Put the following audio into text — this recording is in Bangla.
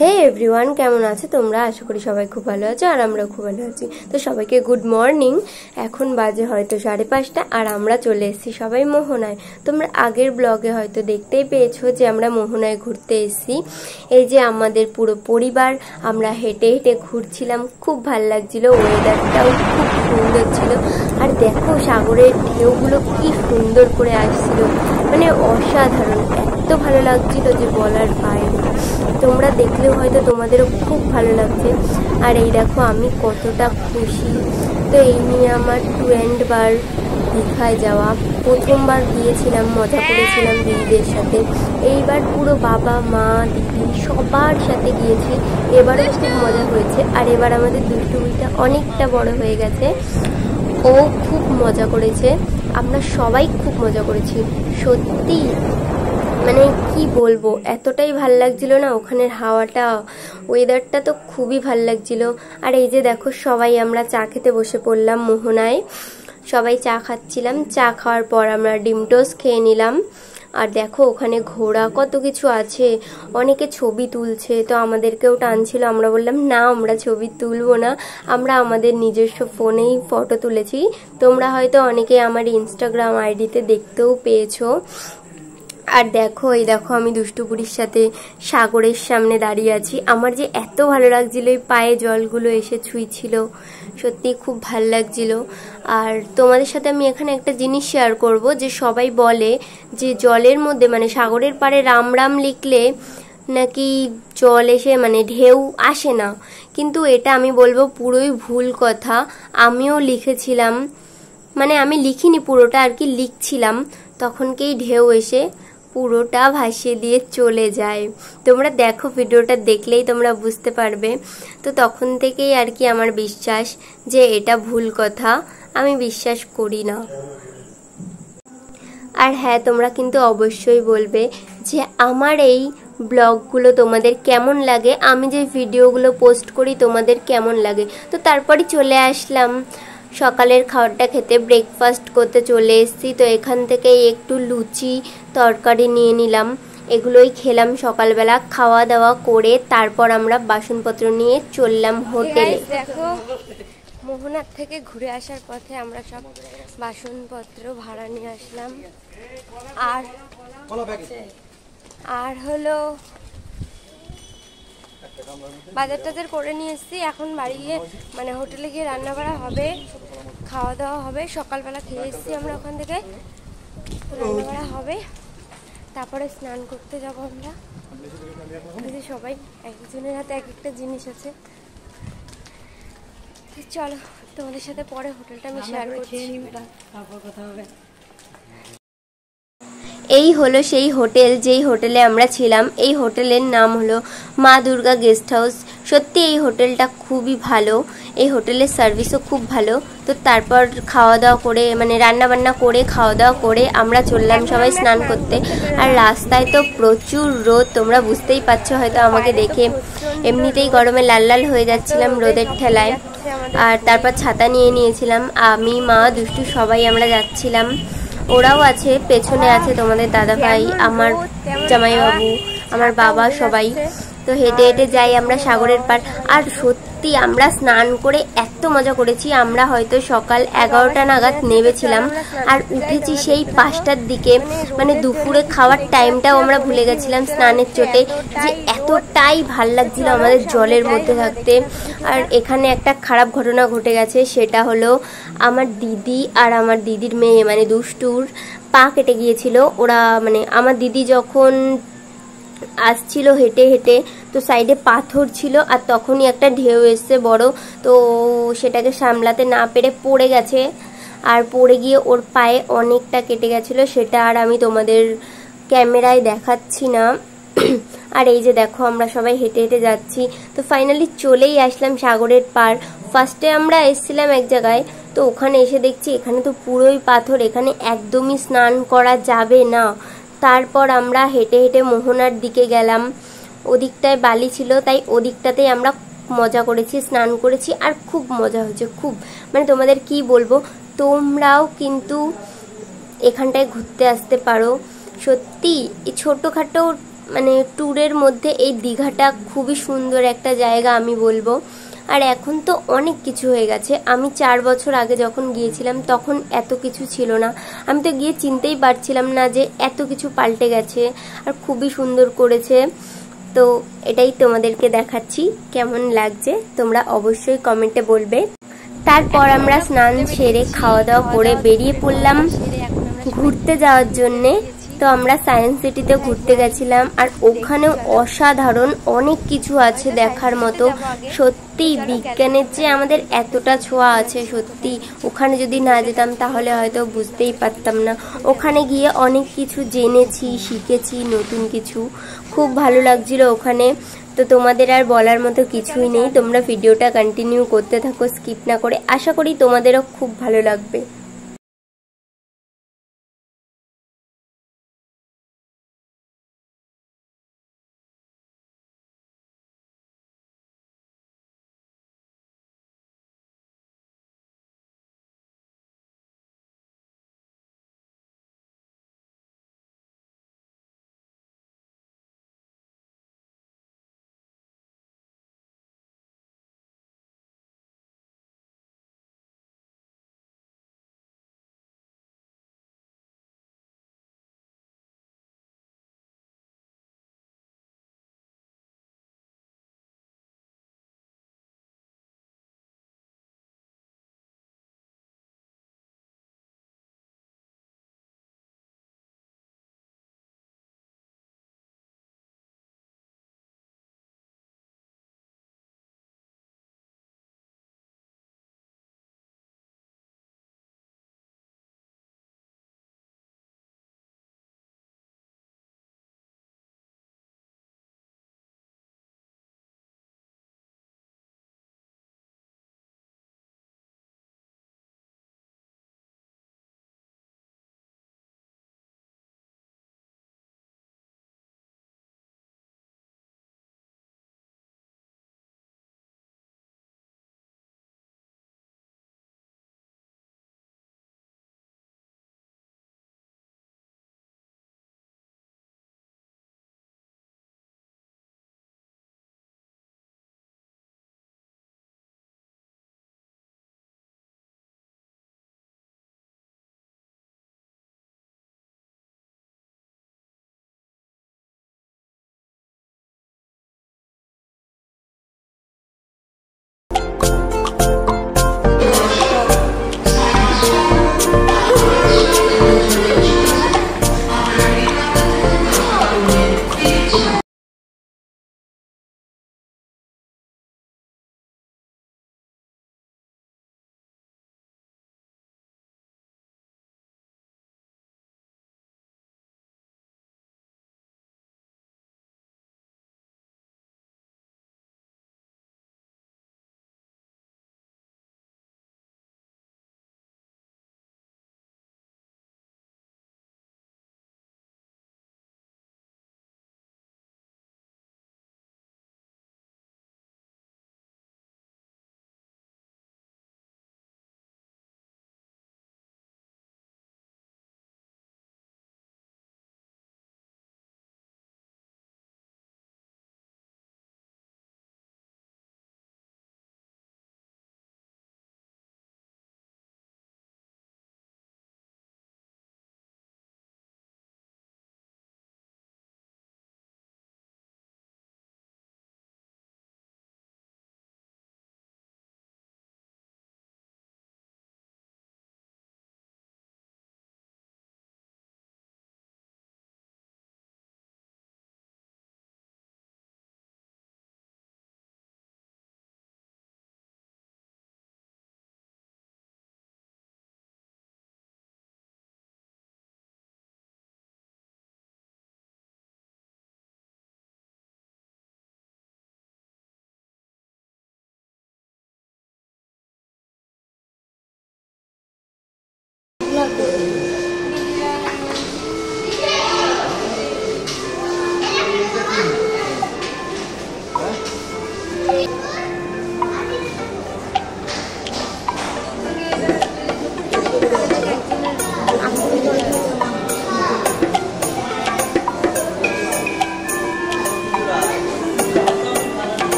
হে এভরিওয়ান, কেমন আছো তোমরা? আশা করি সবাই খুব ভালো আছো আর আমরা খুব ভালো আছি। তো সবাইকে গুড মর্নিং। এখন বাজে হয়তো 5:30 আর আমরা চলে এসেছি সবাই মোহনায়। তোমরা আগের ব্লগে হয়তো দেখতেই পেয়েছো যে আমরা মোহনায় ঘুরতে এসেছি। এই যে আমাদের পুরো পরিবার আমরা হেঁটে হেঁটে ঘুরছিলাম, খুব ভাল লাগছিল, ওয়েদারটাও খুব সুন্দর ছিল। আর দেখো সাগরের ঢেউগুলো কি সুন্দর করে আসছিল, মানে অসাধারণ, এত ভালো লাগছিল যে বলার বাইরে। তোমরা দেখলেও হয়তো তোমাদেরও খুব ভালো লাগছে। আর এই দেখো আমি কতটা খুশি। তো এই নিয়ে আমার 2 বার দীঘায় যাওয়া, প্রথমবার গিয়েছিলাম, মজা করেছিলাম দিদিদের সাথে। এইবার পুরো বাবা মা দিদি সবার সাথে গিয়েছি, এবারও খুব মজা হয়েছে। আর এবার আমাদের দুষ্টুমিটা অনেকটা বড় হয়ে গেছে, ও খুব মজা করেছে, আমরা সবাই খুব মজা করেছি। সত্যি মানে কি বলবো, এতটাই ভাল লাগছিল না ওখানের হাওয়াটা, ওয়েদারটা তো খুবই ভাল লাগছিল। আর এই যে দেখো সবাই আমরা চা খেতে বসে পড়লাম মোহনায়, সবাই চা খাচ্ছিলাম। চা খাওয়ার পর আমরা ডিম টোস্ট খেয়ে নিলাম। আর দেখো ওখানে ঘোড়া কত কিছু আছে, অনেকে ছবি তুলছে, তো আমাদেরকেও টানছিল। আমরা বললাম না, আমরা ছবি তুলবো না, আমরা আমাদের নিজস্ব ফোনেই ফটো তুলেছি। তোমরা হয়তো অনেকে আমার ইনস্টাগ্রাম আইডিতে দেখতেও পেয়েছো। আর দেখো এই দেখো আমি দুষ্টুপুরির সাথে সাগরের সামনে দাঁড়িয়ে আছি। আমার যে এত ভালো লাগছিল, এই পায়ে জলগুলো এসে ছুঁইছিল, সত্যি খুব ভাল লাগছিল। আর তোমাদের সাথে আমি এখানে একটা জিনিস শেয়ার করব, যে সবাই বলে যে জলের মধ্যে মানে সাগরের পাড়ে রাম রাম লিখলে নাকি জল এসে মানে ঢেউ আসে না, কিন্তু এটা আমি বলবো পুরোই ভুল কথা। আমিও লিখেছিলাম, মানে আমি লিখিনি পুরোটা আর কি, লিখছিলাম, তখনকেই ঢেউ এসে পুরোটা ভাসিয়ে দিয়ে চলে যায়। তোমরা দেখো ভিডিওটা দেখলেই তোমরা বুঝতে পারবে। তো তখন থেকেই আর কি আমার বিশ্বাস যে এটা ভুল কথা, আমি বিশ্বাস করি না। আর হ্যাঁ, তোমরা কিন্তু অবশ্যই বলবে যে আমার এই ব্লগগুলো তোমাদের কেমন লাগে, আমি যে ভিডিওগুলো পোস্ট করি তোমাদের কেমন লাগে। তো তারপরে চলে আসলাম সকালের খাবারটা খেতে, ব্রেকফাস্ট করতে চলে এসেছি। তো এখান থেকে একটু লুচি তরকারি নিয়ে নিলাম, এগুলোই খেলাম সকালবেলা। খাওয়া দাওয়া করে তারপর আমরা বাসনপত্র নিয়ে চললাম হোটেলে। দেখো মোহনার থেকে ঘুরে আসার পথে আমরা সব বাসনপত্র ভাড়া নিয়ে আসলাম। আর হলো বাজার টাজার করে নিয়ে এসেছি। এখন বাড়ি গিয়ে মানে হোটেলে গিয়ে রান্না করা হবে, খাওয়া দাওয়া হবে। সকালবেলা খেয়ে এসেছি আমরা ওখান থেকে, রান্না করা হবে, তারপরে স্নান করতে যাবো আমরা। সবাই একজনের হাতে এক একটা জিনিস আছে। চলো তোমাদের সাথে পরে হোটেলটা আমি শেয়ার করছি, তারপর কথা হবে। এই হলো সেই হোটেল যেই হোটেলে আমরা ছিলাম। এই হোটেলের নাম হলো মা দুর্গা গেস্ট হাউস। সত্যি এই হোটেলটা খুবই ভালো, এই হোটেলের সার্ভিসও খুব ভালো। তো তারপর খাওয়া দাওয়া করে মানে রান্না বান্না করে খাওয়া দাওয়া করে আমরা চললাম সবাই স্নান করতে। আর রাস্তায় তো প্রচুর রোদ, তোমরা বুঝতেই পারছো হয়তো আমাকে দেখে, এমনিতেই গরমে লাল লাল হয়ে যাচ্ছিলাম রোদের ঠেলায়। আর তারপর ছাতা নিয়ে নিয়েছিলাম, আমি মা দুষ্টু সবাই আমরা যাচ্ছিলাম। ওরাও আছে, পেছনে আছে তোমাদের দাদা ভাই, আমার জামাইবাবু, আমার বাবা, সবাই। তো হেঁটে হেঁটে যাই আমরা সাগরের পার। আর সত্যি আমরা স্নান করে এত মজা করেছি। আমরা হয়তো সকাল 11টা নাগাদ নেমেছিলাম আর উঠেছি সেই 5টার দিকে, মানে দুপুরে খাওয়ার টাইমটাও আমরা ভুলে গেছিলাম স্নানের চোটে, যে এতটাই ভাল লাগছিল আমাদের জলের মধ্যে থাকতে। আর এখানে একটা খারাপ ঘটনা ঘটে গেছে, সেটা হলো আমার দিদি আর আমার দিদির মেয়ে মানে দুষ্টুর পা কেটে গিয়েছিল। ওরা মানে আমার দিদি যখন আসছিল হেঁটে হেঁটে, তো সাইডে পাথর ছিল আর তখনই একটা ঢেউ এসছে বড়, তো সেটাকে সামলাতে না পেরে পড়ে গেছে। আর পড়ে গিয়ে ওর পায়ে অনেকটা কেটে গেছিলো, সেটা আর আমি তোমাদের ক্যামেরায় দেখাচ্ছি না। আর এই যে দেখো আমরা সবাই হেঁটে হেঁটে যাচ্ছি। তো ফাইনালি চলেই আসলাম সাগরের পার। ফার্স্টে আমরা এসেছিলাম এক জায়গায়, তো ওখানে এসে দেখছি এখানে তো পুরোই পাথর, এখানে একদমই স্নান করা যাবে না। তারপর আমরা হেঁটে হেঁটে মোহনার দিকে গেলাম, ওদিকটায় বালি ছিল, তাই ওদিকটাতেই আমরা মজা করেছি, স্নান করেছি, আর খুব মজা হয়েছে, খুব মানে তোমাদের কি বলবো। তোমরাও কিন্তু এখানটায় ঘুরতে আসতে পারো। সত্যি এই ছোটোখাটো মানে ট্যুরের মধ্যে এই দীঘাটা খুবই সুন্দর একটা জায়গা আমি বলবো। আর এখন তো অনেক কিছু হয়ে গেছে। আমি 4 বছর আগে যখন গিয়েছিলাম তখন এত কিছু ছিল না। আমি তো গিয়ে চিনতেই পারছিলাম না যে এত কিছু পাল্টে গেছে, আর খুবই সুন্দর করেছে। তো এটাই তোমাদেরকে দেখাচ্ছি, কেমন লাগছে তোমরা অবশ্যই কমেন্টে বলবে। তারপর আমরা স্নান সেরে খাওয়া দাওয়া করে বেরিয়ে পড়লাম ঘুরতে যাওয়ার জন্যে। তো আমরা সায়েন্স সিটিতে ঘুরতে গেছিলাম, আর ওখানেও অসাধারণ অনেক কিছু আছে দেখার মতো। সত্যি বিজ্ঞানের যে আমাদের এতটা ছোঁয়া আছে, সত্যি ওখানে যদি না যেতাম তাহলে হয়তো বুঝতেই পারতাম না। ওখানে গিয়ে অনেক কিছু জেনেছি, শিখেছি নতুন কিছু, খুব ভালো লাগছিল ওখানে। তো তোমাদের আর বলার মতো কিছুই নেই, তোমরা ভিডিওটা কন্টিনিউ করতে থাকো স্কিপ না করে, আশা করি তোমাদেরও খুব ভালো লাগবে।